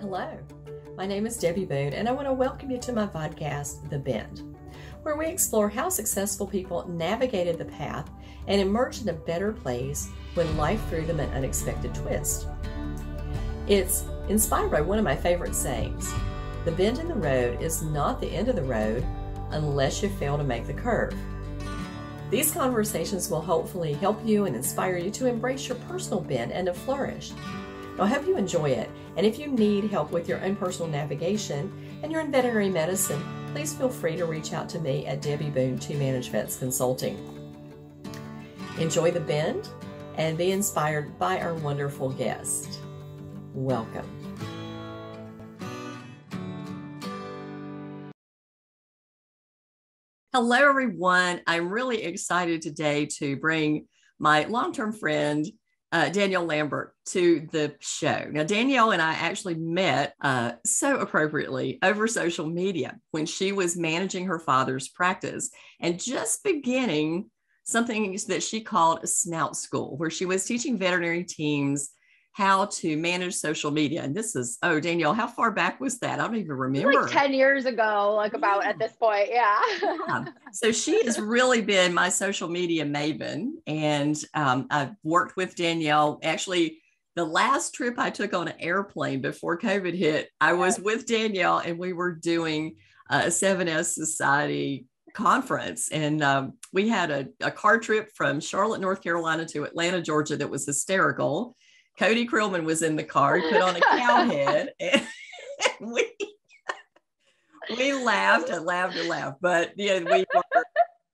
Hello, my name is Debbie Boone, and I want to welcome you to my podcast, The Bend, where we explore how successful people navigated the path and emerged in a better place when life threw them an unexpected twist. It's inspired by one of my favorite sayings: the bend in the road is not the end of the road unless you fail to make the curve. These conversations will hopefully help you and inspire you to embrace your personal bend and to flourish. I hope you enjoy it, and if you need help with your own personal navigation and you're in veterinary medicine, please feel free to reach out to me at Debbie Boone to Manage Vets Consulting. Enjoy the bend and be inspired by our wonderful guest. Welcome. Hello, everyone. I'm really excited today to bring my long-term friend, Danielle Lambert, to the show. Now, Danielle and I actually met so appropriately over social media when she was managing her father's practice and just beginning something that she called a Snout school, where she was teaching veterinary teams how to manage social media. And this is, Danielle, how far back was that? I don't even remember. Like 10 years ago, about at this point. Yeah. So she has really been my social media maven. And I've worked with Danielle. Actually, the last trip I took on an airplane before COVID hit, I was with Danielle and we were doing a 7S Society conference. And we had a car trip from Charlotte, North Carolina to Atlanta, Georgia that was hysterical. Cody Krillman was in the car, he put on a cow head, and we laughed and laughed and laughed. But we were,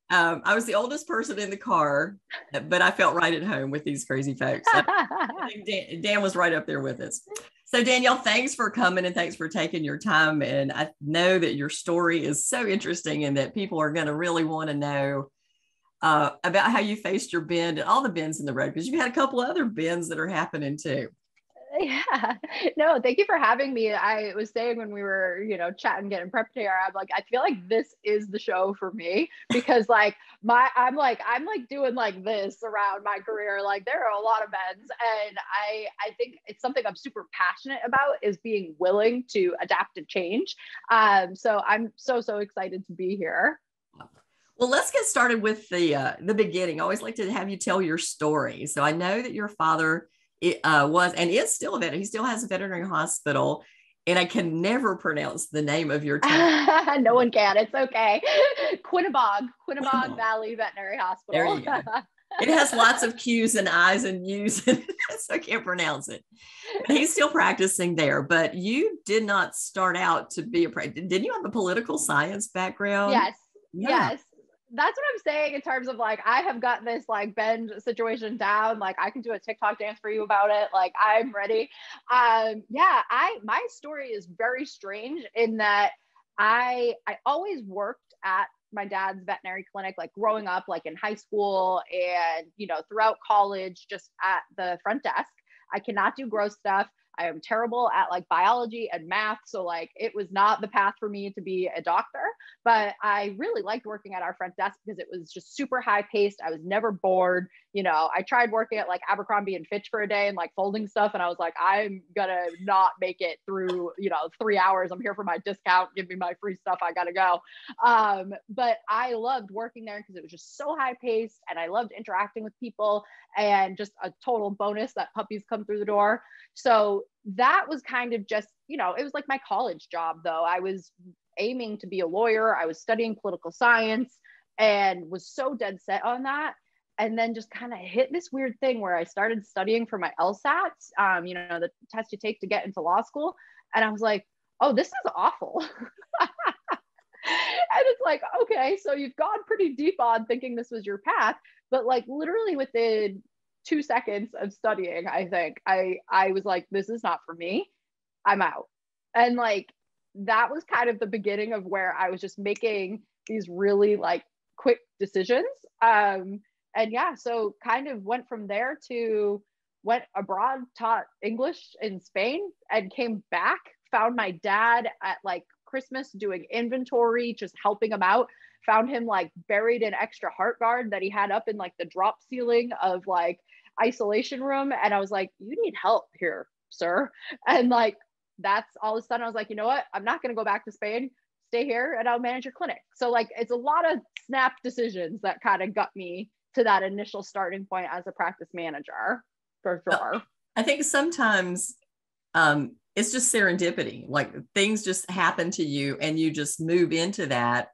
I was the oldest person in the car, but I felt right at home with these crazy folks. I think Dan was right up there with us. So Danielle, thanks for coming and thanks for taking your time. And I know that your story is so interesting and that people are going to really want to know about how you faced your bend and all the bends in the road, because you've had a couple of other bends that are happening too. Yeah, no, thank you for having me. I was saying when we were, chatting, getting prepped here, I'm like, I feel like this is the show for me, because I'm doing like this around my career. Like there are a lot of bends, and I think it's something I'm super passionate about, is being willing to adapt and change. So I'm so excited to be here. Well, let's get started with the beginning. I always like to have you tell your story. So I know that your father was and is still a vet. He still has a veterinary hospital, and I can never pronounce the name of your town. No one can. It's okay. Quinnebog Valley Veterinary Hospital. There you go. It has lots of Q's and I's and U's, so I can't pronounce it. But he's still practicing there. But you did not start out to be didn't you have a political science background? Yes. Yeah. Yes. That's what I'm saying in terms of like, I have got this like bend situation down. Like I can do a TikTok dance for you about it. Like I'm ready. My story is very strange in that I always worked at my dad's veterinary clinic, like growing up, like in high school and, throughout college, just at the front desk. I cannot do gross stuff. I am terrible at like biology and math. So like, it was not the path for me to be a doctor, but I really liked working at our front desk because it was just super high paced. I was never bored. I tried working at like Abercrombie and Fitch for a day and like folding stuff. And I was like, I'm gonna not make it through, 3 hours. I'm here for my discount. Give me my free stuff. I gotta go. But I loved working there because it was just so high paced, and I loved interacting with people, and just a total bonus that puppies come through the door. So that was kind of just, it was like my college job though. I was aiming to be a lawyer. I was studying political science and was so dead set on that. And then just kind of hit this weird thing where I started studying for my LSATs, the test you take to get into law school. And I was like, oh, this is awful. And it's like, okay, so you've gone pretty deep on thinking this was your path, but like literally within 2 seconds of studying, I think I was like, this is not for me. I'm out. And like, that was kind of the beginning of where I was just making these really like quick decisions. So kind of went from there to went abroad, taught English in Spain, and came back, found my dad at like Christmas doing inventory, just helping him out, found him like buried in extra heart guard that he had up in like the drop ceiling of like isolation room. And I was like, you need help here, sir. And like that's all of a sudden I was like, you know what? I'm not going to go back to Spain. Stay here and I'll manage your clinic. So like, it's a lot of snap decisions that kind of got me to that initial starting point as a practice manager, for sure. I think sometimes it's just serendipity. Like things just happen to you and you just move into that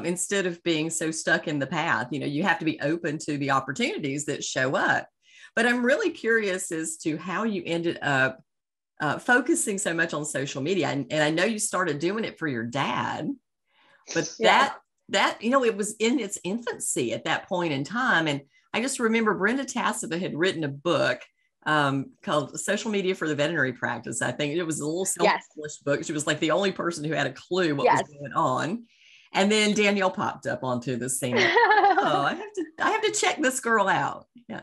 instead of being so stuck in the path. You know, you have to be open to the opportunities that show up. But I'm really curious as to how you ended up focusing so much on social media. And I know you started doing it for your dad, but that, you know, it was in its infancy at that point in time. And I just remember Brenda Tassova had written a book called Social Media for the Veterinary Practice. I think it was a little self-published book. She was like the only person who had a clue what was going on. And then Danielle popped up onto the scene. Oh, I have to check this girl out. Yeah.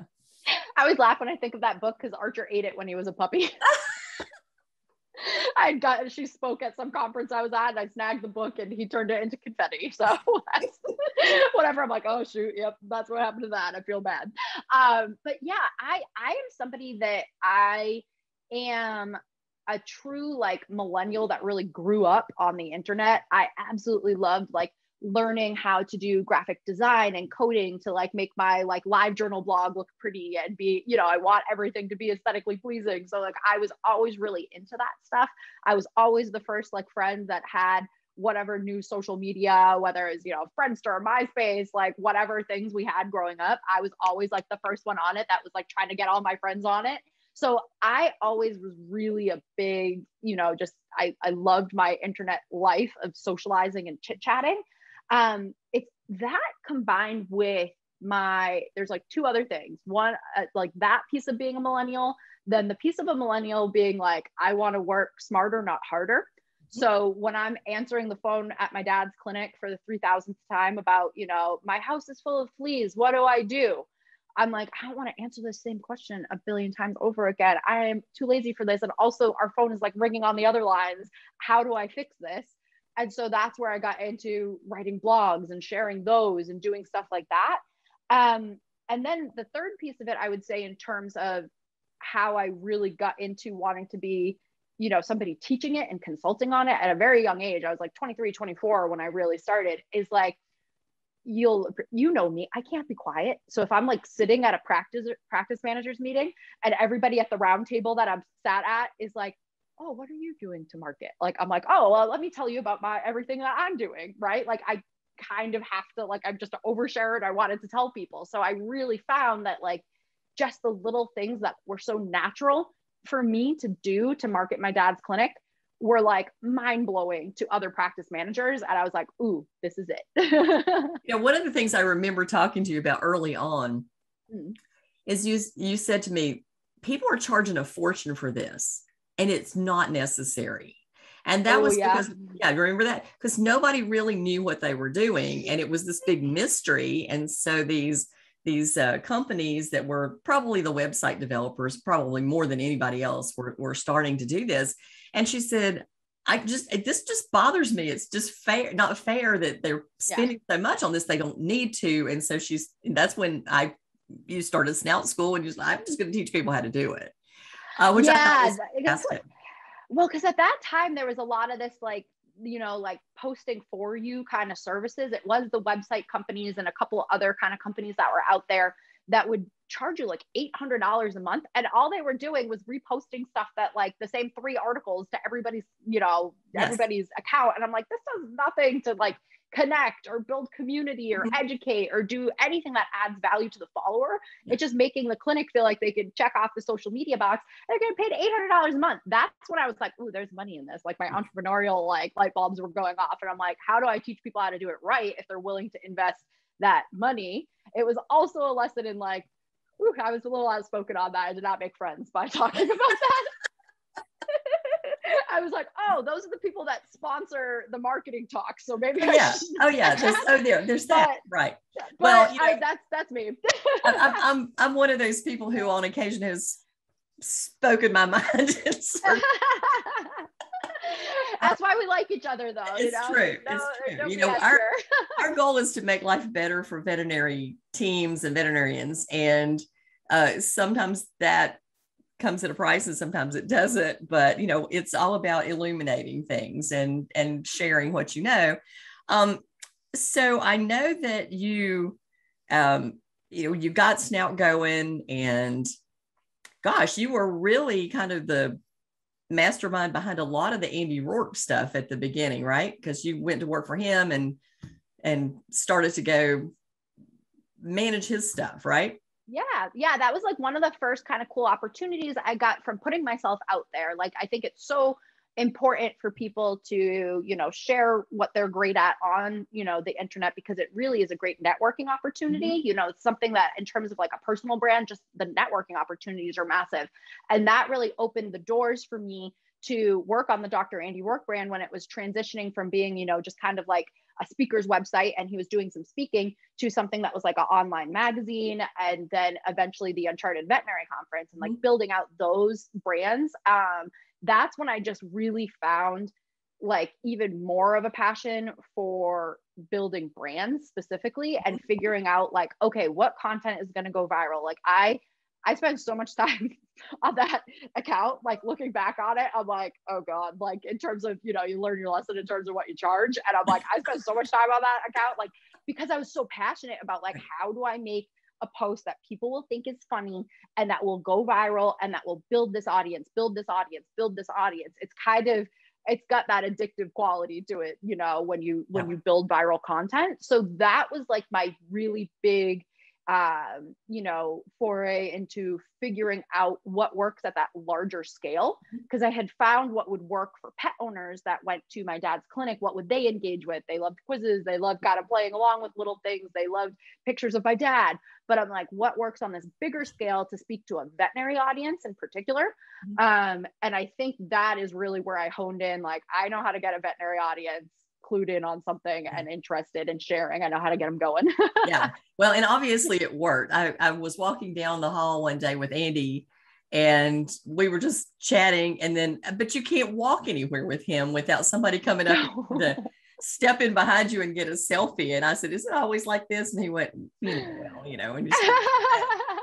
I always laugh when I think of that book because Archer ate it when he was a puppy. She spoke at some conference I was at and I snagged the book and he turned it into confetti. So whatever. I'm like, oh shoot. Yep. That's what happened to that. I feel bad. But yeah, I am somebody that I am a true like millennial that really grew up on the internet. I absolutely loved like learning how to do graphic design and coding to like make my like live journal blog look pretty and be, you know, I want everything to be aesthetically pleasing. So like I was always really into that stuff. I was always the first like friend that had whatever new social media, whether it's, you know, Friendster, MySpace, like whatever things we had growing up. I was always like the first one on it that was like trying to get all my friends on it. So I always was really a big, you know, just I loved my internet life of socializing and chit-chatting. It's that combined with there's like two other things. One, like that piece of being a millennial, then the piece of a millennial being like, I want to work smarter, not harder. So when I'm answering the phone at my dad's clinic for the 3,000th time about, you know, my house is full of fleas, what do I do? I'm like, I don't want to answer the same question a billion times over again. I am too lazy for this. And also our phone is like ringing on the other lines. How do I fix this? And so that's where I got into writing blogs and sharing those and doing stuff like that. And then the third piece of it, I would say in terms of how I really got into wanting to be, you know, somebody teaching it and consulting on it at a very young age. I was like 23, 24 when I really started, is like, you know me, I can't be quiet. So if I'm like sitting at a practice managers meeting and everybody at the round table that I'm sat at is like, oh, what are you doing to market? Like, I'm like, oh, well, let me tell you about everything that I'm doing. Right. Like I kind of have to, like, I'm just an oversharer. I wanted to tell people. So I really found that like just the little things that were so natural for me to do to market my dad's clinic were like mind blowing to other practice managers. And I was like, ooh, this is it. You know, one of the things I remember talking to you about early on is you said to me, people are charging a fortune for this and it's not necessary. And that was because, I remember that because nobody really knew what they were doing. And it was this big mystery. And so these companies that were probably the website developers, probably more than anybody else, were starting to do this. And she said, this just bothers me. It's just not fair that they're spending so much on this. They don't need to. And so that's when you started Snout School and I'm just going to teach people how to do it. Which I thought was fantastic. Well, because at that time there was a lot of this, like, you know, like posting for you kind of services. It was the website companies and a couple of other kind of companies that were out there that would charge you like $800 a month. And all they were doing was reposting stuff that like the same 3 articles to everybody's, you know, everybody's account. And I'm like, this does nothing to like connect or build community or educate or do anything that adds value to the follower. It's just making the clinic feel like they could check off the social media box. They're getting paid $800 a month. That's when I was like, ooh, there's money in this. Like my entrepreneurial like light bulbs were going off. And I'm like, how do I teach people how to do it right if they're willing to invest that money? It was also a lesson in like, ooh, I was a little outspoken on that. I did not make friends by talking about that. I was like, oh, those are the people that sponsor the marketing talk. So maybe there's that, right? Well, you know, that's me. I'm one of those people who on occasion has spoken my mind. That's why we like each other, though. It's true. It's true. You know, our goal is to make life better for veterinary teams and veterinarians, and sometimes that comes at a price and sometimes it doesn't, but you know, it's all about illuminating things and sharing what you know. So I know that you got Snout going, and gosh, you were really kind of the mastermind behind a lot of the Andy Rourke stuff at the beginning, right? Because you went to work for him and started to go manage his stuff, right? Yeah, that was like one of the first kind of cool opportunities I got from putting myself out there. Like, I think it's so important for people to, you know, share what they're great at on, you know, the internet, because it really is a great networking opportunity. Mm-hmm. You know, it's something that in terms of like a personal brand, just the networking opportunities are massive. And that really opened the doors for me to work on the Dr. Andy Rourke brand when it was transitioning from being, you know, just kind of like a speaker's website and he was doing some speaking to something that was like an online magazine, and then eventually the Uncharted Veterinary Conference, and like building out those brands. That's when I just really found like even more of a passion for building brands specifically, and figuring out like, okay, what content is going to go viral. Like I spent so much time on that account, like looking back on it, I'm like, oh God, like in terms of, you know, you learn your lesson in terms of what you charge. And I'm like, I spent so much time on that account, like, because I was so passionate about like, how do I make a post that people will think is funny and that will go viral and that will build this audience, build this audience, build this audience. It's kind of, it's got that addictive quality to it, you know, when you build viral content. So that was like my really big you know, foray into figuring out what works at that larger scale. Because I had found what would work for pet owners that went to my dad's clinic. What would they engage with? They loved quizzes. They loved kind of playing along with little things. They loved pictures of my dad. But I'm like, what works on this bigger scale to speak to a veterinary audience in particular? And I think that is really where I honed in. Like, I know how to get a veterinary audience clued in on something and interested in sharing. I know how to get them going. Yeah. Well, and obviously it worked. I was walking down the hall one day with Andy and we were just chatting, and then, but you can't walk anywhere with him without somebody coming up to step in behind you and get a selfie. And I said, is it always like this? And he went, and just,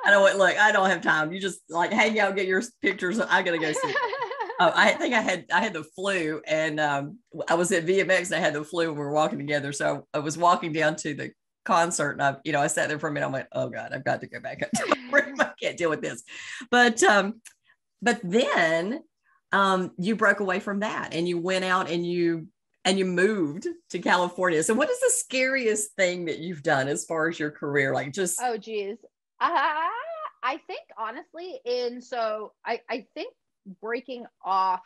I went, look, I don't have time. You just like hang out, get your pictures. I got to go see. I think I had the flu, and I was at VMX and I had the flu and we were walking together. So I was walking down to the concert, and I sat there for a minute. I went, oh God, I've got to go back up to my room. I can't deal with this. But then you broke away from that and you went out and you moved to California. So what is the scariest thing that you've done as far as your career? Like just, oh geez. I think honestly I think breaking off.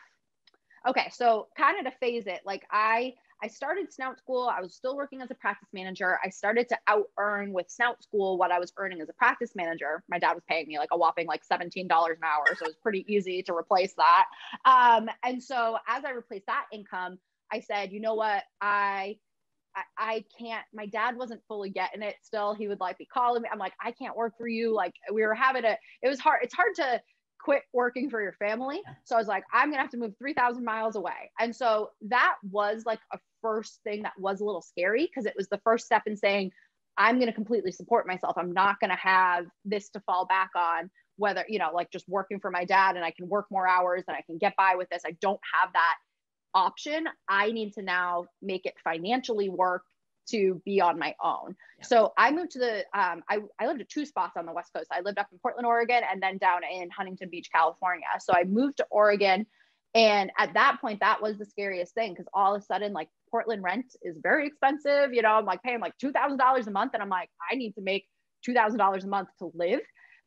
Okay, so kind of to phase it, like I started Snout School. I was still working as a practice manager. I started to out earn with Snout School what I was earning as a practice manager. My dad was paying me like a whopping like $17 an hour, so it was pretty easy to replace that. And so as I replaced that income, I said, you know what, I can't, my dad wasn't fully getting it still. He would like be calling me. I'm like, I can't work for you. Like we were having it was hard. It's hard to quit working for your family. So I was like, I'm going to have to move 3,000 miles away. And so that was like a first thing that was a little scary, because it was the first step in saying, I'm going to completely support myself. I'm not going to have this to fall back on, whether, you know, like just working for my dad and I can work more hours and I can get by with this. I don't have that option. I need to now make it financially work to be on my own. Yeah. So I moved to the, I lived at two spots on the West Coast. I lived up in Portland, Oregon, and then down in Huntington Beach, California. So I moved to Oregon. And at that point, that was the scariest thing, because all of a sudden, like Portland rent is very expensive. You know, I'm like paying like $2,000 a month. And I'm like, I need to make $2,000 a month to live.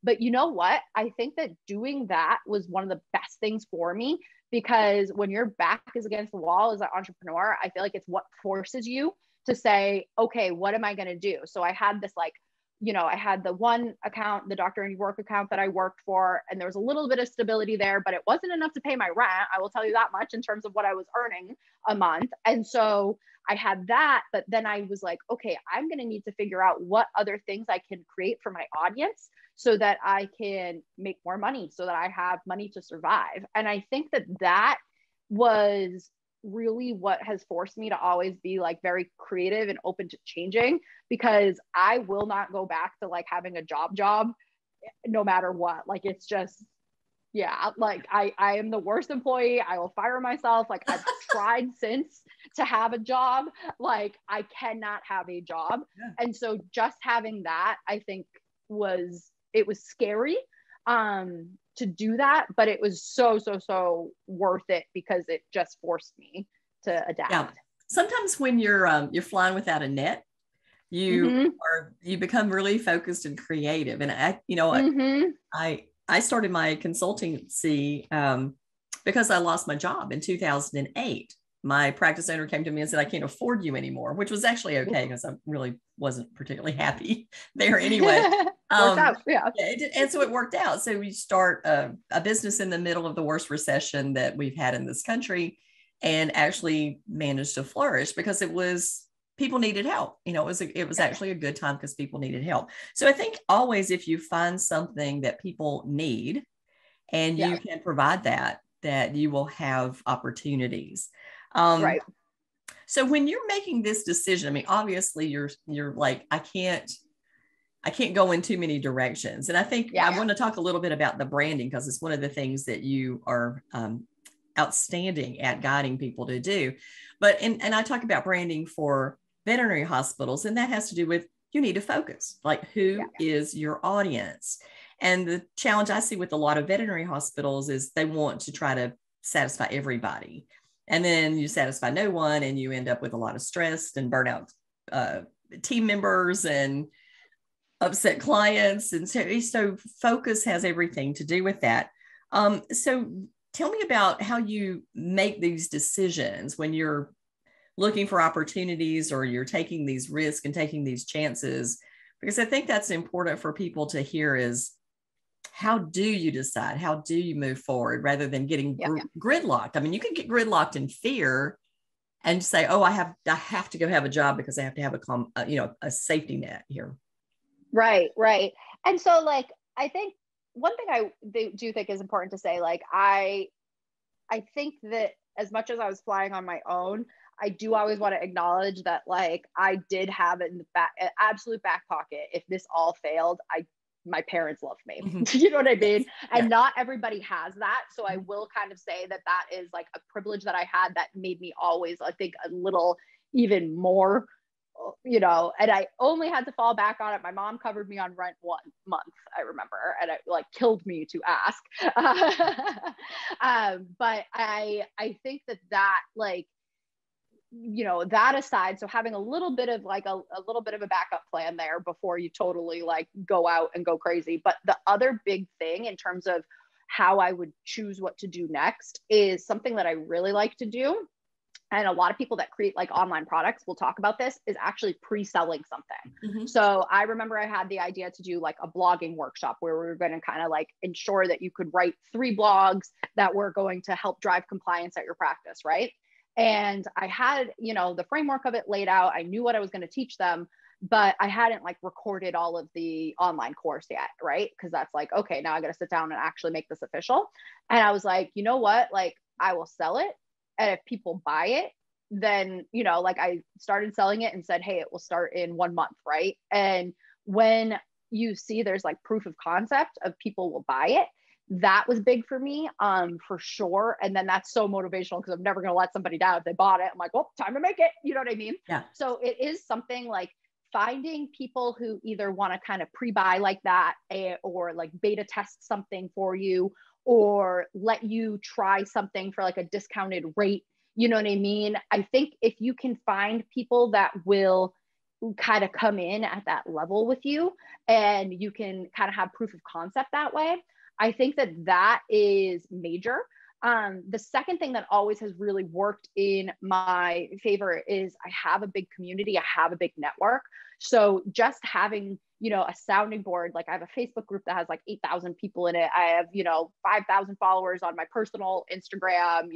But you know what? I think that doing that was one of the best things for me, because when your back is against the wall as an entrepreneur, I feel like it's what forces you to say, okay, what am I going to do? So I had this like, you know, I had the one account, the Dr. Andy Rourke account that I worked for, and there was a little bit of stability there, but it wasn't enough to pay my rent. I will tell you that much in terms of what I was earning a month. And so I had that, but then I was like, okay, I'm going to need to figure out what other things I can create for my audience so that I can make more money, so that I have money to survive. And I think that that was really what has forced me to always be like very creative and open to changing, because I will not go back to like having a job no matter what. Like it's just, Yeah, like I am the worst employee. I will fire myself. Like I've tried since to have a job. Like I cannot have a job. Yeah. And so just having that, I think it was scary to do that, but it was so worth it because it just forced me to adapt. Yeah. Sometimes when you're flying without a net, Mm-hmm. you become really focused and creative. And Mm-hmm. I started my consultancy because I lost my job in 2008. My practice owner came to me and said, I can't afford you anymore, which was actually okay because I really wasn't particularly happy there anyway. Worked out, yeah. And so it worked out. So we start a business in the middle of the worst recession that we've had in this country and actually managed to flourish because people needed help. It was actually a good time because people needed help. So I think always if you find something that people need and you can provide that you will have opportunities. Right. So when you're making this decision, I mean, obviously you're like, I can't go in too many directions. And I think I want to talk a little bit about the branding because it's one of the things that you are outstanding at guiding people to do. And I talk about branding for veterinary hospitals, and that has to do with you need to focus, like who is your audience? And the challenge I see with a lot of veterinary hospitals is they want to try to satisfy everybody. And then you satisfy no one and you end up with a lot of stress and burnout team members and upset clients. And so focus has everything to do with that. So tell me about how you make these decisions when you're looking for opportunities or you're taking these risks and taking these chances, because I think that's important for people to hear is how do you decide? How do you move forward rather than getting gridlocked? I mean, you can get gridlocked in fear and say, oh, I have to go have a job because I have to have a safety net here. Right. And so like, I think one thing I do think is important to say, like, I think that as much as I was flying on my own, I do always want to acknowledge that like I did have it in the absolute back pocket. If this all failed, my parents loved me. Mm-hmm. You know what I mean? And not everybody has that. So I will kind of say that is like a privilege that I had that made me always, I think, a little even more, and I only had to fall back on it. My mom covered me on rent 1 month, I remember, and it like killed me to ask. But I think that like, that aside, so having a little bit of like a little bit of a backup plan there before you totally like go out and go crazy. But the other big thing in terms of how I would choose what to do next is something that I really like to do. And a lot of people that create like online products will talk about this, is actually pre-selling something. Mm-hmm. So I remember I had the idea to do like a blogging workshop where we were going to kind of like ensure that you could write 3 blogs that were going to help drive compliance at your practice, right? And I had, the framework of it laid out. I knew what I was going to teach them, but I hadn't like recorded all of the online course yet, right? Because that's like, okay, now I got to sit down and actually make this official. And I was like, you know what? Like, I will sell it. And if people buy it, then, like I started selling it and said, hey, it will start in 1 month, right? And when you see there's like proof of concept of people will buy it, that was big for me, for sure. And then that's so motivational because I'm never going to let somebody down if they bought it. I'm like, well, time to make it. You know what I mean? Yeah. So it is something like finding people who either want to kind of pre-buy like that, or like beta test something for you, or let you try something for like a discounted rate. You know what I mean? I think if you can find people that will kind of come in at that level with you and you can kind of have proof of concept that way, I think that is major. The second thing that always has really worked in my favor is I have a big community. I have a big network. So just having, a sounding board, like I have a Facebook group that has like 8,000 people in it. I have, 5,000 followers on my personal Instagram,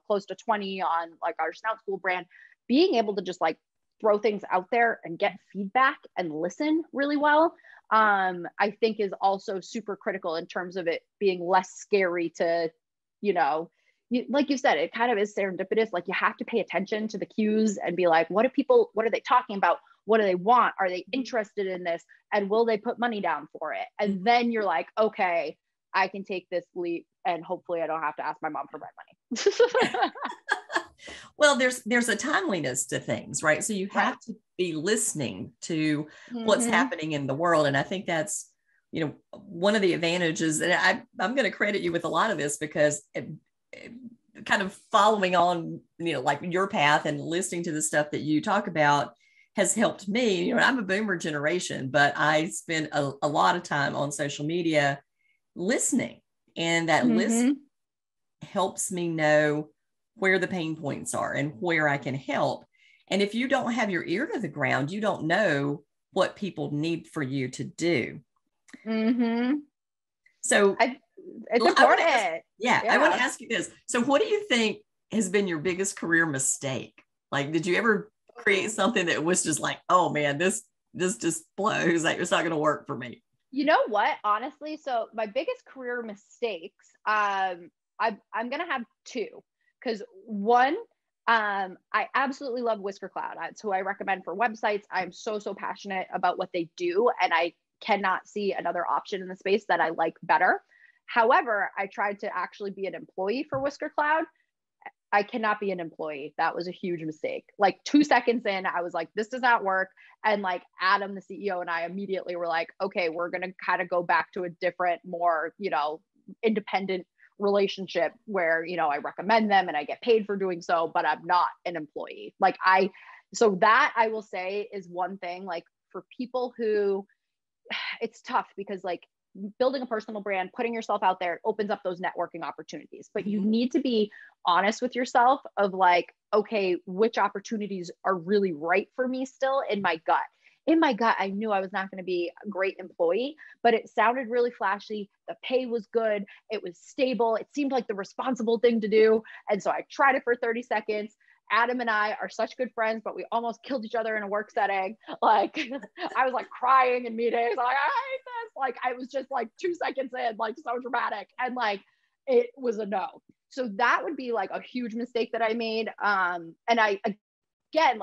close to 20 on like our Snout School brand. Being able to just like throw things out there and get feedback and listen really well, I think is also super critical in terms of it being less scary to, like you said, it kind of is serendipitous. Like you have to pay attention to the cues and be like, what are they talking about? What do they want? Are they interested in this? And will they put money down for it? And then you're like, okay, I can take this leap and hopefully I don't have to ask my mom for my money. Well, there's a timeliness to things, right? So you have to be listening to what's happening in the world. And I think that's, one of the advantages, and I'm going to credit you with a lot of this because kind of following on, like your path and listening to the stuff that you talk about has helped me. I'm a boomer generation, but I spend a lot of time on social media listening, and that listen helps me know where the pain points are and where I can help. And if you don't have your ear to the ground, you don't know what people need for you to do. So it's important. I want to ask you this. So what do you think has been your biggest career mistake? Like, did you ever create something that was just like, oh man, this just blows, like it's not going to work for me? You know what? Honestly, so my biggest career mistakes, I'm going to have two. Because one, I absolutely love Whisker Cloud. That's who I recommend for websites. I'm so passionate about what they do, and I cannot see another option in the space that I like better. However, I tried to actually be an employee for Whisker Cloud. I cannot be an employee. That was a huge mistake. Like 2 seconds in, I was like, this does not work. And like Adam, the CEO, and I immediately were like, okay, we're going to kind of go back to a different, more, independent relationship where, I recommend them and I get paid for doing so, but I'm not an employee. So that I will say is one thing, like for people who, it's tough because like building a personal brand, putting yourself out there opens up those networking opportunities, but you need to be honest with yourself of like, okay, which opportunities are really right for me still in my gut. In my gut, I knew I was not going to be a great employee, but it sounded really flashy. The pay was good. It was stable. It seemed like the responsible thing to do. And so I tried it for 30 seconds. Adam and I are such good friends, but we almost killed each other in a work setting. Like I was like crying in meetings. I'm like, I hate this. Like I was just like 2 seconds in, like so dramatic. And like, it was a no. So that would be like a huge mistake that I made. And again,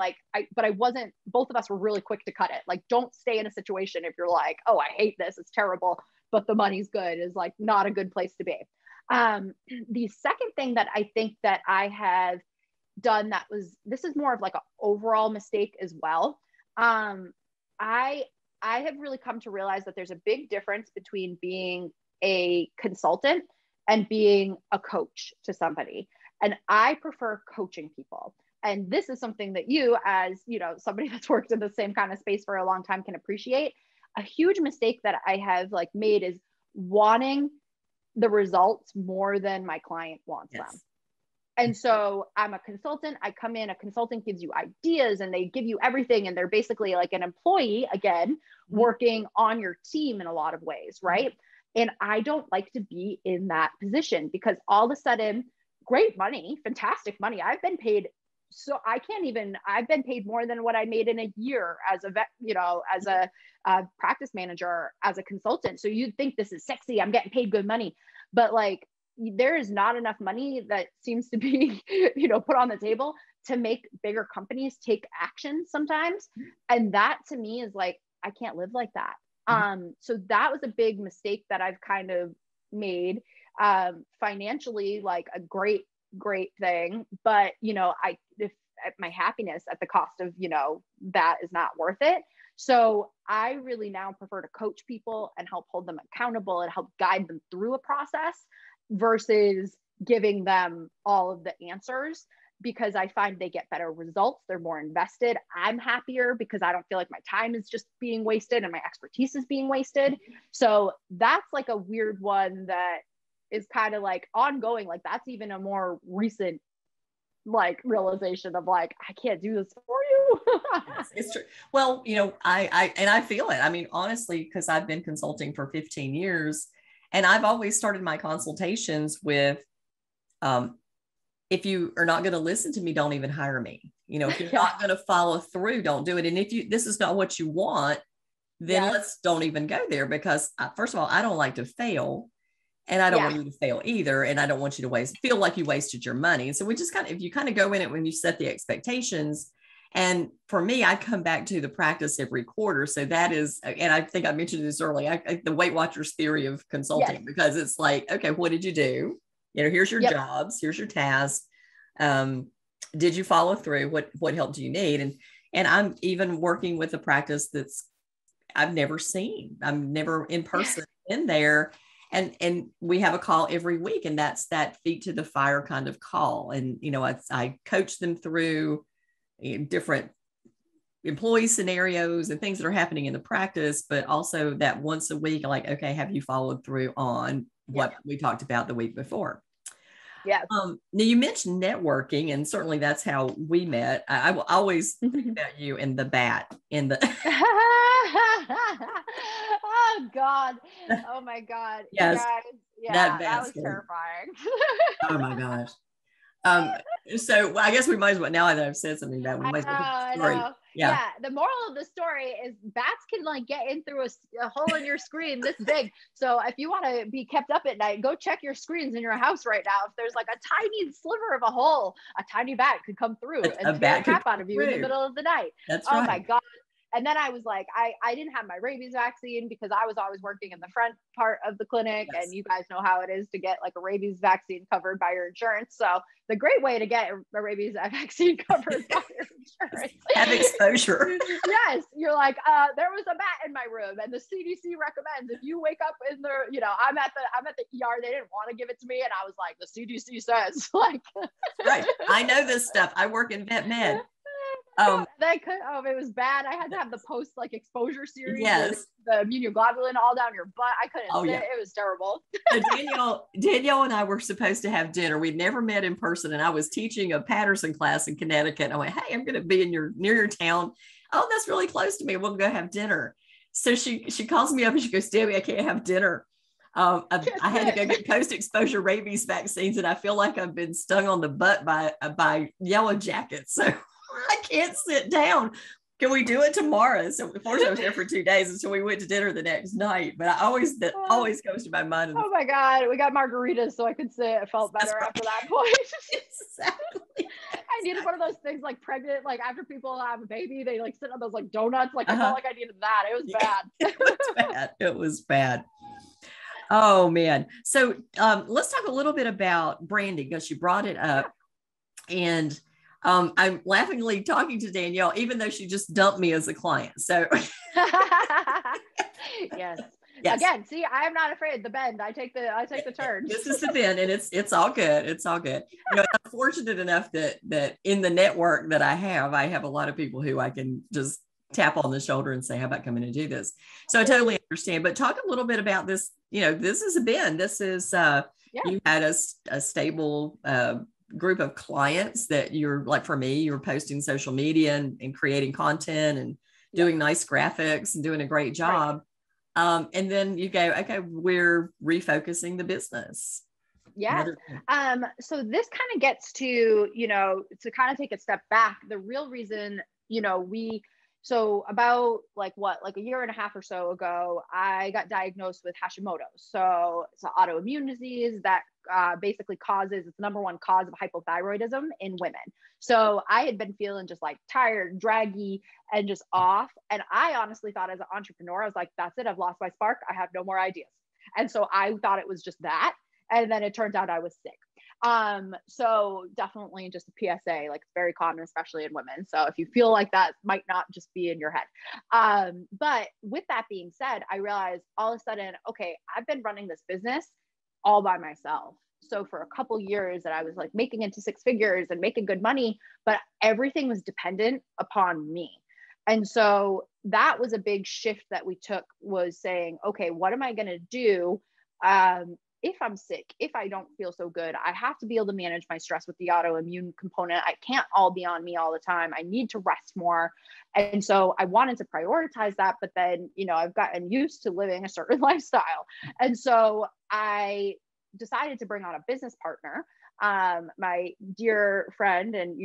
but I wasn't, both of us were really quick to cut it. Like, don't stay in a situation if you're like, oh, I hate this, it's terrible, but the money's good, is like not a good place to be. The second thing that I think that I have done this is more of like an overall mistake as well. I have really come to realize that there's a big difference between being a consultant and being a coach to somebody. And I prefer coaching people. And this is something that you, as somebody that's worked in the same kind of space for a long time, can appreciate. A huge mistake that I have like made is wanting the results more than my client wants them. And so I'm a consultant. I come in, a consultant gives you ideas and they give you everything. And they're basically like an employee, again, working on your team in a lot of ways, right? And I don't like to be in that position because all of a sudden, great money, fantastic money. I've been paid. So I've been paid more than what I made in a year as a vet, as a practice manager, as a consultant. So you'd think this is sexy. I'm getting paid good money, but like, there is not enough money that seems to be, put on the table to make bigger companies take action sometimes. And that to me is like, I can't live like that. So that was a big mistake that I've kind of made, financially, like a great thing, but if my happiness at the cost of that is not worth it. So I really now prefer to coach people and help hold them accountable and help guide them through a process versus giving them all of the answers, because I find they get better results. They're more invested. I'm happier because I don't feel like my time is just being wasted and my expertise is being wasted. So that's like a weird one that is kind of like ongoing. Like that's even a more recent like realization of like, I can't do this for you. Yes, it's true. Well, I feel it. I mean, honestly, because I've been consulting for 15 years and I've always started my consultations with, if you are not going to listen to me, don't even hire me. If you're not going to follow through, don't do it. And if this is not what you want, then let's don't even go there, because first of all, I don't like to fail. And I don't want you to fail either. And I don't want you to feel like you wasted your money. So we just if you kind of go in it when you set the expectations And for me, I come back to the practice every quarter. So that is, and I think I mentioned this earlier, the Weight Watchers theory of consulting, Yes. because it's like, okay, what did you do? Here's your Yep. jobs, here's your tasks. Did you follow through? What help do you need? And I'm even working with a practice that's I've never seen. I'm never in person in there. And we have a call every week, and that's that feet to the fire kind of call. And, I coach them through different employee scenarios and things that are happening in the practice, but also that once a week, like, okay, have you followed through on what we talked about the week before? Yeah. Now you mentioned networking, and certainly that's how we met. I will always think about you and the bat in the. Oh God. Oh my God. Yes. You guys, that was terrifying. Oh my gosh. So I guess we might as well, now that I've said something about it, we might as well tell the story. Yeah. The moral of the story is bats can like get in through a hole in your screen this big. So if you want to be kept up at night, go check your screens in your house right now. If there's like a tiny sliver of a hole, a tiny bat could come through and scare the crap out of you in the middle of the night. That's right. Oh my God. And then I was like, I didn't have my rabies vaccine because I was always working in the front part of the clinic. Yes. And you guys know how it is to get like a rabies vaccine covered by your insurance. So the great way to get a rabies vaccine covered by your insurance. Have exposure. Yes. You're like, there was a bat in my room, and the CDC recommends if you wake up in the, I'm at the ER, they didn't want to give it to me. And I was like, the CDC says, like. Right. I know this stuff. I work in vet med. It was bad. I had to have the post like exposure series. Yes. The immunoglobulin all down your butt. I couldn't sit. Yeah. It was terrible. So Danielle and I were supposed to have dinner. We'd never met in person, and I was teaching a Patterson class in Connecticut. And I went, hey, I'm going to be near your town. Oh, that's really close to me. We'll go have dinner. So she calls me up and she goes, Debbie, I can't have dinner. I had to go get post-exposure rabies vaccines, and I feel like I've been stung on the butt by yellow jackets. So I can't sit down. Can we do it tomorrow? So of course I was there for 2 days, and so we went to dinner the next night. But always goes to my mind. Oh my God, we got margaritas so I could sit. I felt better after that point. Exactly. I needed one of those things like pregnant, like after people have a baby, they like sit on those like donuts. Like I felt like I needed that. It was bad. It was bad. It was bad. Oh man. So let's talk a little bit about branding, because you brought it up. And I'm laughingly talking to Danielle, even though she just dumped me as a client. So yes. Again, see, I'm not afraid of the bend. I take the turn. This is the bend, and it's all good. It's all good. I'm fortunate enough that in the network that I have a lot of people who I can just tap on the shoulder and say, how about coming and do this? So I totally understand. But talk a little bit about this. This is a bend. This is you had a stable group of clients that you're like, for me, you're posting social media and creating content and doing nice graphics and doing a great job. Right. And then you go, okay, we're refocusing the business. Yeah. So this kind of gets to, to kind of take a step back. The real reason, so about like a year and a half or so ago, I got diagnosed with Hashimotos. So it's an autoimmune disease that basically it's the number one cause of hypothyroidism in women. So I had been feeling just like tired, draggy, and just off. And I honestly thought, as an entrepreneur, I was like, that's it. I've lost my spark. I have no more ideas. And so I thought it was just that. And then it turned out I was sick. So definitely just a PSA, like it's very common, especially in women. So if you feel like that, might not just be in your head. But with that being said, I realized all of a sudden, okay, I've been running this business all by myself. So for a couple years that I was like making into six figures and making good money, but everything was dependent upon me. And so that was a big shift that we took, was saying, okay, what am I going to do? If I'm sick, if I don't feel so good, I have to be able to manage my stress with the autoimmune component. I can't all be on me all the time. I need to rest more. And so I wanted to prioritize that, but then, I've gotten used to living a certain lifestyle. And so I decided to bring on a business partner, my dear friend, and,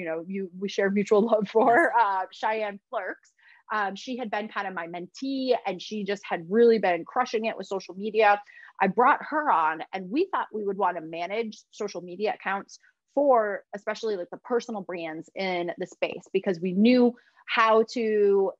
we share mutual love for, Cheyenne Flerks. She had been kind of my mentee, and she just had really been crushing it with social media. I brought her on, and we thought we would want to manage social media accounts for especially like the personal brands in the space, because we knew how to,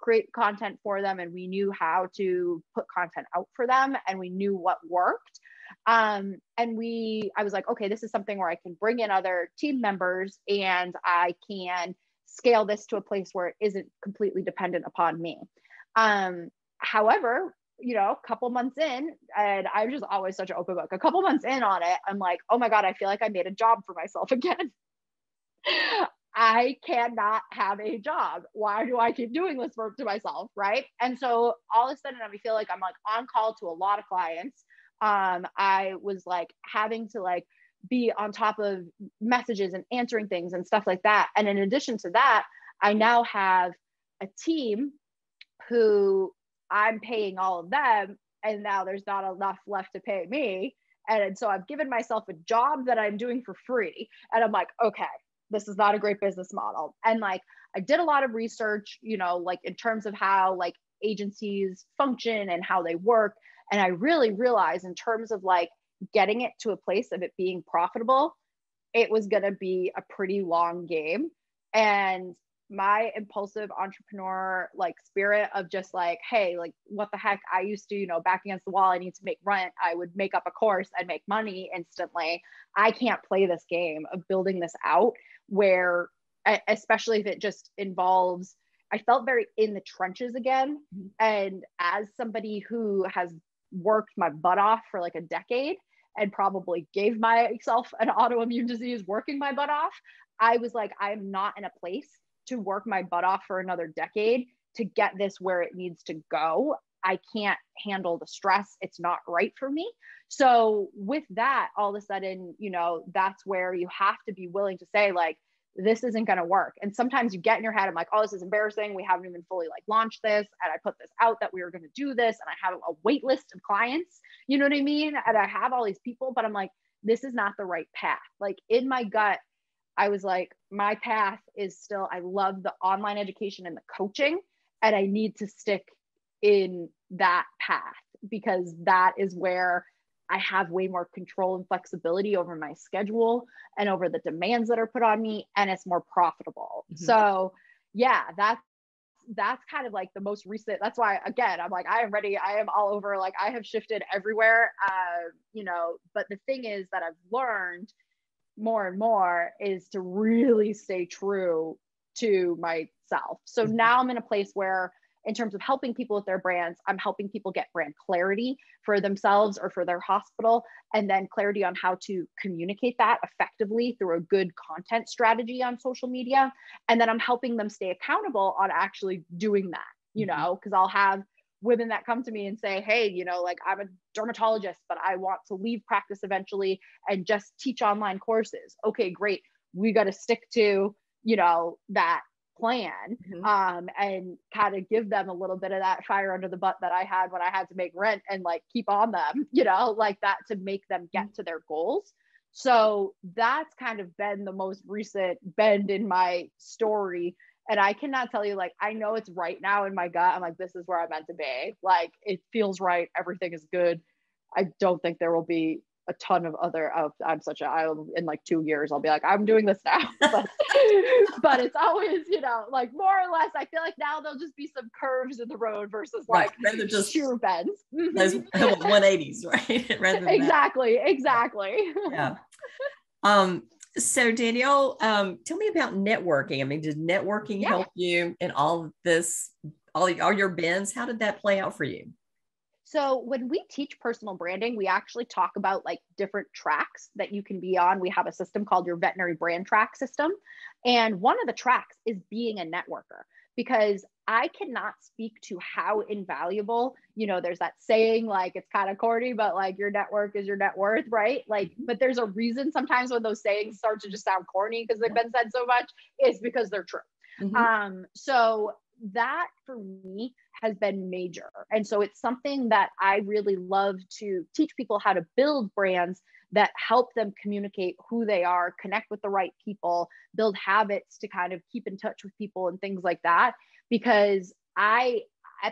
create content for them, and we knew how to put content out for them, and we knew what worked. I was like, okay, this is something where I can bring in other team members and I can scale this to a place where it isn't completely dependent upon me. However, a couple months in, and I'm just always such an open book, a couple months in on it, I'm like, oh my God, I feel like I made a job for myself again. I cannot have a job. Why do I keep doing this work to myself? Right. And so all of a sudden I feel like I'm like on call to a lot of clients. I was like having to like be on top of messages and answering things and stuff like that. And in addition to that, I now have a team who I'm paying all of them, and now there's not enough left to pay me. And so I've given myself a job that I'm doing for free. And I'm like, okay, this is not a great business model. And like, I did a lot of research, like in terms of how like agencies function and how they work. And I really realized in terms of like getting it to a place of it being profitable, it was going to be a pretty long game. And my impulsive entrepreneur like spirit of just like, hey, like what the heck, I used to, back against the wall, I need to make rent, I would make up a course and make money instantly. I can't play this game of building this out where, especially if it just involves, I felt very in the trenches again. And as somebody who has worked my butt off for like a decade and probably gave myself an autoimmune disease working my butt off, I was like, I'm not in a place to work my butt off for another decade to get this where it needs to go. I can't handle the stress. It's not right for me. So with that, all of a sudden, that's where you have to be willing to say like, this isn't going to work. And sometimes you get in your head, I'm like, oh, this is embarrassing. We haven't even fully like launched this. And I put this out that we were going to do this. And I have a wait list of clients, you know what I mean? And I have all these people, but I'm like, this is not the right path. Like in my gut, I was like, my path is still, I love the online education and the coaching, and I need to stick in that path because that is where I have way more control and flexibility over my schedule and over the demands that are put on me, and it's more profitable. So yeah, that's kind of like the most recent, that's why, again, I'm like, I am ready. I am all over. Like I have shifted everywhere, but the thing is that I've learned more and more is to really stay true to myself. So now I'm in a place where in terms of helping people with their brands, I'm helping people get brand clarity for themselves or for their hospital, and then clarity on how to communicate that effectively through a good content strategy on social media. And then I'm helping them stay accountable on actually doing that, because I'll have women that come to me and say, hey, like I'm a dermatologist, but I want to leave practice eventually and just teach online courses. Okay, great. We got to stick to, that plan, and kind of give them a little bit of that fire under the butt that I had when I had to make rent and like keep on them, like that, to make them get to their goals. So that's kind of been the most recent bend in my story. And I cannot tell you, like, I know it's right now in my gut. I'm like, this is where I'm meant to be. Like, it feels right. Everything is good. I don't think there will be a ton of other, in like 2 years, I'll be like, I'm doing this now. But it's always, like more or less, I feel like now there'll just be some curves in the road versus like rather just sheer bends. Those 180s, right? Rather than exactly. Yeah. So Danielle, tell me about networking. I mean, did networking help you in all of this, all your bends? How did that play out for you? So when we teach personal branding, we actually talk about like different tracks that you can be on. We have a system called your veterinary brand track system. And one of the tracks is being a networker, because I cannot speak to how invaluable, there's that saying, like, it's kind of corny, but like your network is your net worth, right? Like, but there's a reason sometimes when those sayings start to just sound corny because they've been said so much, is because they're true. So that for me has been major. And so it's something that I really love to teach people how to build brands that help them communicate who they are, connect with the right people, build habits to kind of keep in touch with people and things like that. Because at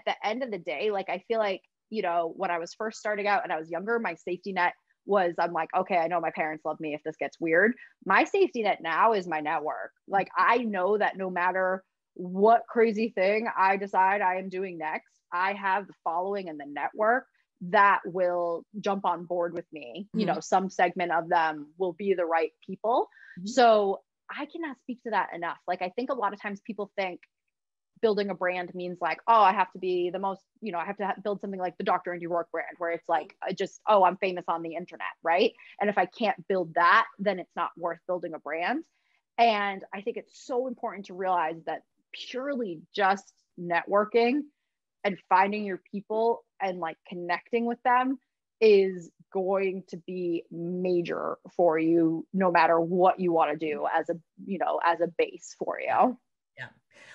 the end of the day, like, I feel like, when I was first starting out and I was younger, my safety net was, I'm like, okay, I know my parents love me if this gets weird. My safety net now is my network. Like, I know that no matter what crazy thing I decide I am doing next, I have the following and the network that will jump on board with me. You know, some segment of them will be the right people. So I cannot speak to that enough. Like, I think a lot of times people think building a brand means like, oh, I have to be the most, you know, I have to build something like the Dr. Andy Rourke brand, where it's like, just, oh, I'm famous on the internet, right? And if I can't build that, then it's not worth building a brand. And I think it's so important to realize that purely just networking and finding your people and like connecting with them is going to be major for you, no matter what you want to do as a, you know, as a base for you. Yeah.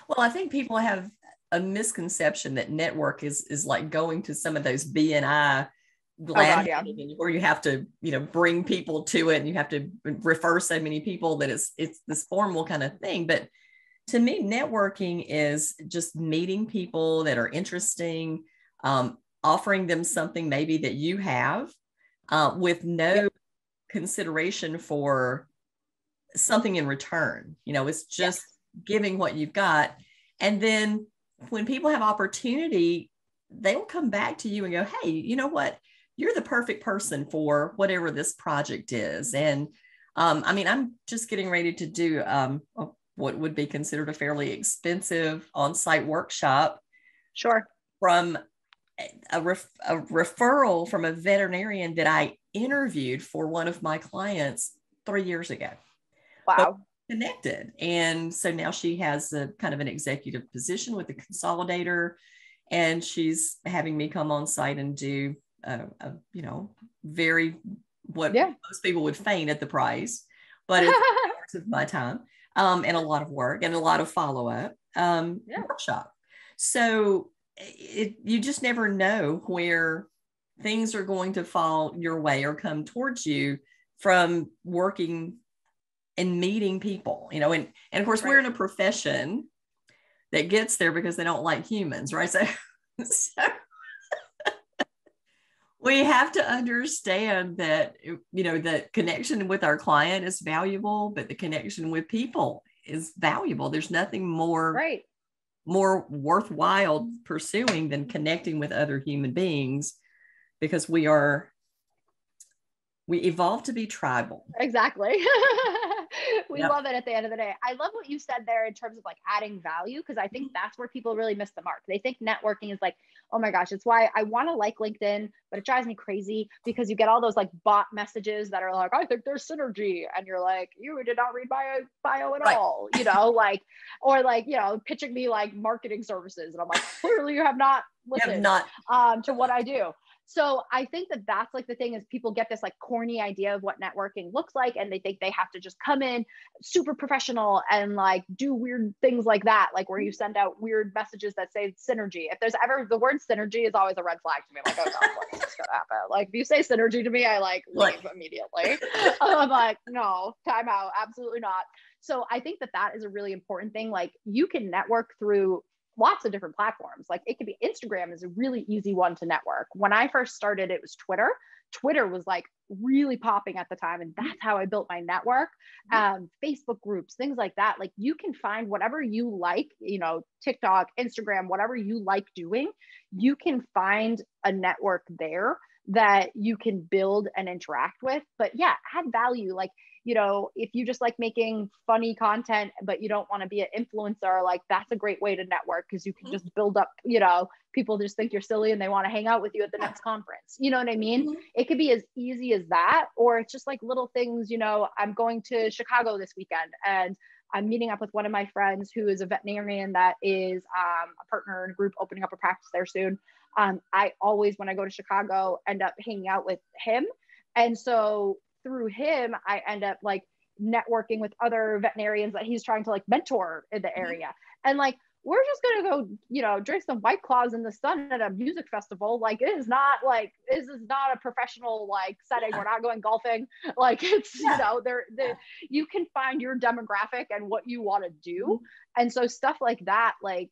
Well, I think people have a misconception that network is like going to some of those BNI glad where you have to, you know, bring people to it and you have to refer so many people that it's this formal kind of thing. But to me, networking is just meeting people that are interesting, offering them something maybe that you have, with no consideration for something in return. You know, it's just giving what you've got. And then when people have opportunity, they will come back to you and go, hey, you know what? You're the perfect person for whatever this project is. And I mean, I'm just getting ready to do what would be considered a fairly expensive on-site workshop. Sure. From a referral from a veterinarian that I interviewed for one of my clients 3 years ago. Wow. But connected. And so now she has a kind of an executive position with the consolidator, and she's having me come on site and do you know, very what most people would faint at the price, but it's hours of my time, and a lot of work and a lot of follow-up workshop. So you just never know where things are going to fall your way or come towards you from working and meeting people, you know, and of course we're in a profession that gets there because they don't like humans, right? So we have to understand that, you know, the connection with our client is valuable, but the connection with people is valuable. There's nothing more worthwhile pursuing than connecting with other human beings, because we evolve to be tribal. Exactly. We love it at the end of the day. I love what you said there in terms of like adding value, because I think that's where people really miss the mark. They think networking is like, oh my gosh, it's why I want to like LinkedIn, but it drives me crazy because you get all those like bot messages that are like, I think there's synergy. And you're like, you did not read my bio at all, you know, like, or like, you know, pitching me like marketing services. And I'm like, clearly you have not listened to what I do. So I think that that's like the thing is people get this like corny idea of what networking looks like, and they think they have to just come in super professional and like do weird things like that, like where you send out weird messages that say synergy. If there's ever, the word synergy is always a red flag to me. I'm like, oh God, what is gonna happen? Like if you say synergy to me, I like leave immediately. I'm like, no, time out, absolutely not. So I think that that is a really important thing. Like you can network through lots of different platforms. Like it could be Instagram is a really easy one to network. When I first started, it was Twitter. Twitter was like really popping at the time. And that's how I built my network. Facebook groups, things like that. Like you can find whatever you like, you know, TikTok, Instagram, whatever you like doing, you can find a network there that you can build and interact with. But yeah, add value. Like, you know, if you just like making funny content, but you don't want to be an influencer, like that's a great way to network, because you can just build up, you know, people just think you're silly and they want to hang out with you at the next conference. You know what I mean? It could be as easy as that, or it's just like little things, you know, I'm going to Chicago this weekend and I'm meeting up with one of my friends who is a veterinarian that is a partner in a group opening up a practice there soon. I always, when I go to Chicago, end up hanging out with him. And so through him, I end up like networking with other veterinarians that he's trying to like mentor in the area. And like, we're just going to go, you know, drink some White Claws in the sun at a music festival. Like it is not like, this is not a professional like setting. We're not going golfing. Like it's, you know, you can find your demographic and what you want to do. And so stuff like that, like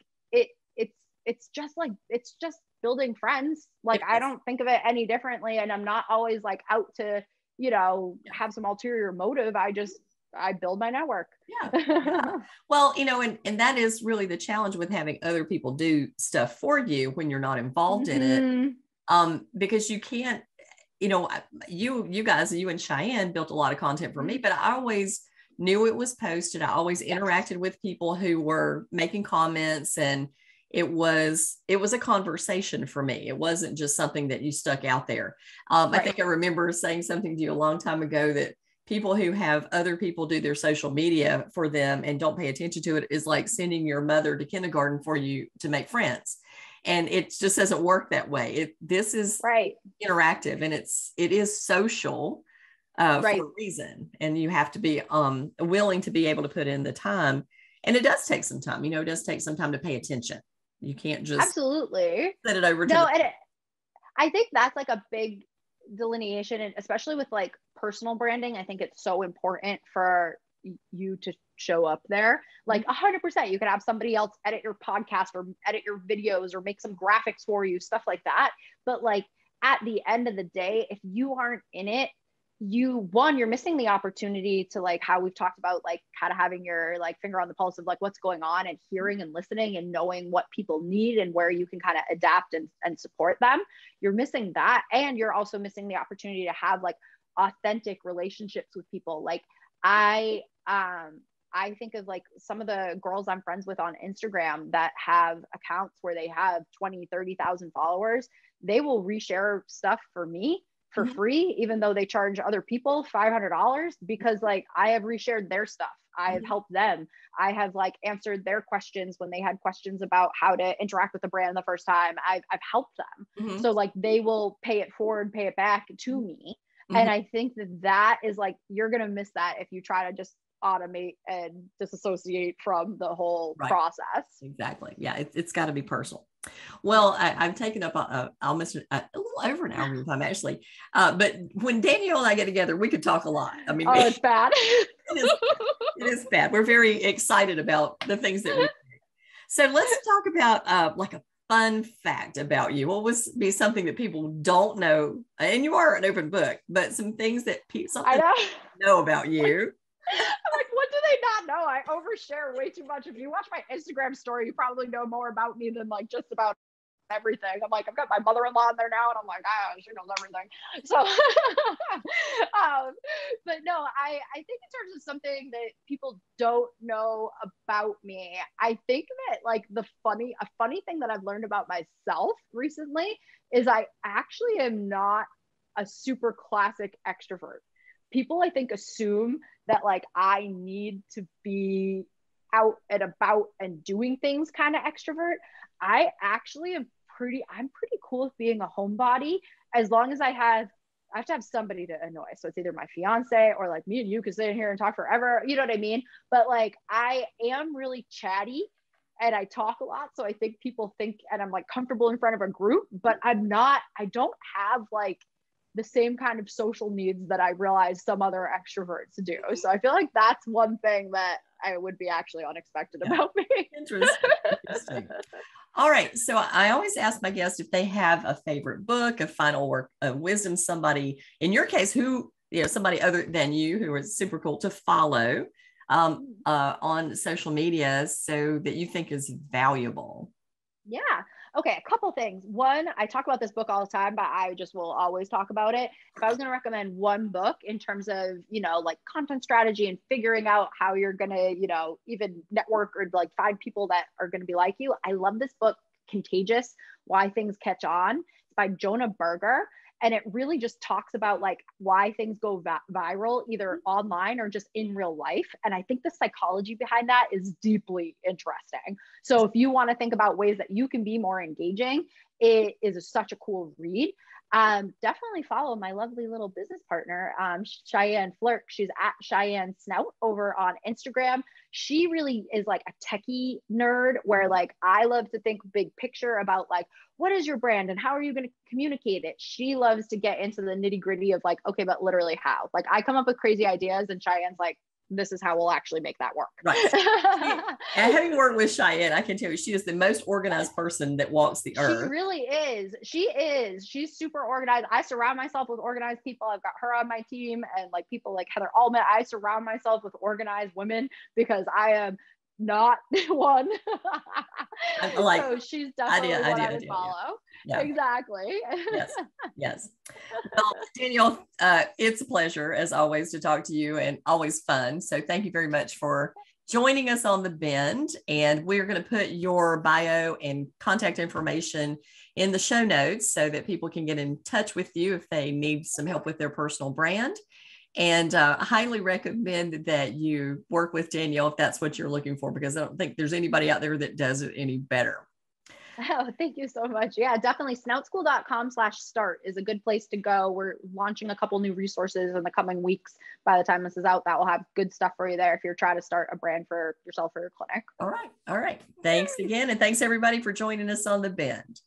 it's just like, it's just building friends. Like, I don't think of it any differently. And I'm not always like out to, you know, have some ulterior motive. I build my network. Yeah. Well, you know, and that is really the challenge with having other people do stuff for you when you're not involved in it. Because you can't, you know, you guys, you and Cheyenne built a lot of content for me, but I always knew it was posted. I always interacted with people who were making comments, and it was a conversation for me. It wasn't just something that you stuck out there. I think I remember saying something to you a long time ago that people who have other people do their social media for them and don't pay attention to it is like sending your mother to kindergarten for you to make friends. And it just doesn't work that way. This is interactive, and it is social for a reason. And you have to be willing to be able to put in the time. And it does take some time, you know, it does take some time to pay attention. You can't just absolutely set it over to I think that's like a big delineation, and especially with like personal branding, I think it's so important for you to show up there. Like 100%, you could have somebody else edit your podcast or edit your videos or make some graphics for you, stuff like that. But like at the end of the day, if you aren't in it, you're missing the opportunity to, like how we've talked about, like kind of having your like finger on the pulse of like what's going on, and hearing and listening and knowing what people need and where you can kind of adapt and support them. You're missing that. And you're also missing the opportunity to have like authentic relationships with people. Like I think of like some of the girls I'm friends with on Instagram that have accounts where they have 20, 30,000 followers. They will reshare stuff for me for free, even though they charge other people $500, because like I have reshared their stuff. I have helped them. I have like answered their questions when they had questions about how to interact with the brand the first time. I've helped them. So like they will pay it forward, pay it back to me. And I think that is like, you're going to miss that if you try to just automate and disassociate from the whole process. Exactly. Yeah. It's got to be personal. Well, I've taken up almost a little over an hour of time, actually. But when Danielle and I get together, we could talk a lot. I mean, it's bad. it is bad. We're very excited about the things that we do. So let's talk about like a fun fact about you. What would be something that people don't know? And you are an open book, but some things that people know about you. I'm like, what do they not know? I overshare way too much. If you watch my Instagram story, you probably know more about me than like just about everything. I'm like, I've got my mother-in-law in there now, and I'm like, she knows everything. So, but no, I think in terms of something that people don't know about me, I think that like a funny thing that I've learned about myself recently is I actually am not a super classic extrovert. People, I think, assume that like I need to be out and about and doing things kind of extrovert. I actually am I'm pretty cool with being a homebody, as long as I have to have somebody to annoy. So it's either my fiance or like me and you could sit in here and talk forever. You know what I mean? But like I am really chatty and I talk a lot. So I think people think, and I'm like comfortable in front of a group, but I don't have like the same kind of social needs that I realize some other extroverts do. So I feel like that's one thing that I would be actually unexpected about me. Interesting. All right. So I always ask my guests if they have a favorite book, a final work of wisdom, somebody, in your case, somebody other than you who is super cool to follow on social media so that you think is valuable. Yeah. Okay, a couple things. One, I talk about this book all the time, but I just will always talk about it. If I was going to recommend one book in terms of, like content strategy and figuring out how you're going to, even network or like find people that are going to be like you, I love this book, Contagious: Why Things Catch On. It's by Jonah Berger. And it really just talks about like why things go viral, either online or just in real life. And I think the psychology behind that is deeply interesting. So if you want to think about ways that you can be more engaging, it is such a cool read. Definitely follow my lovely little business partner, Cheyenne Flirk. She's at Cheyenne Snout over on Instagram. She really is like a techie nerd, where like I love to think big picture about like, what is your brand and how are you going to communicate it? She loves to get into the nitty gritty of like, okay, but literally how? Like I come up with crazy ideas and Cheyenne's like, this is how we'll actually make that work. Right. And having worked with Cheyenne, I can tell you, she is the most organized person that walks the earth. She really is. She's super organized. I surround myself with organized people. I've got her on my team, and like people like Heather Allman. I surround myself with organized women because I am not one. Like, so she's definitely what I would follow. Yeah. Exactly. Yes. Well, Danielle, it's a pleasure as always to talk to you, and always fun. So thank you very much for joining us on The Bend. And we're going to put your bio and contact information in the show notes so that people can get in touch with you if they need some help with their personal brand. And I highly recommend that you work with Danielle if that's what you're looking for, because I don't think there's anybody out there that does it any better. Oh, thank you so much. Yeah, definitely. snoutschool.com/start is a good place to go. We're launching a couple new resources in the coming weeks. By the time this is out, that will have good stuff for you there if you're trying to start a brand for yourself or your clinic. All right. Thanks again. And thanks everybody for joining us on The Bend.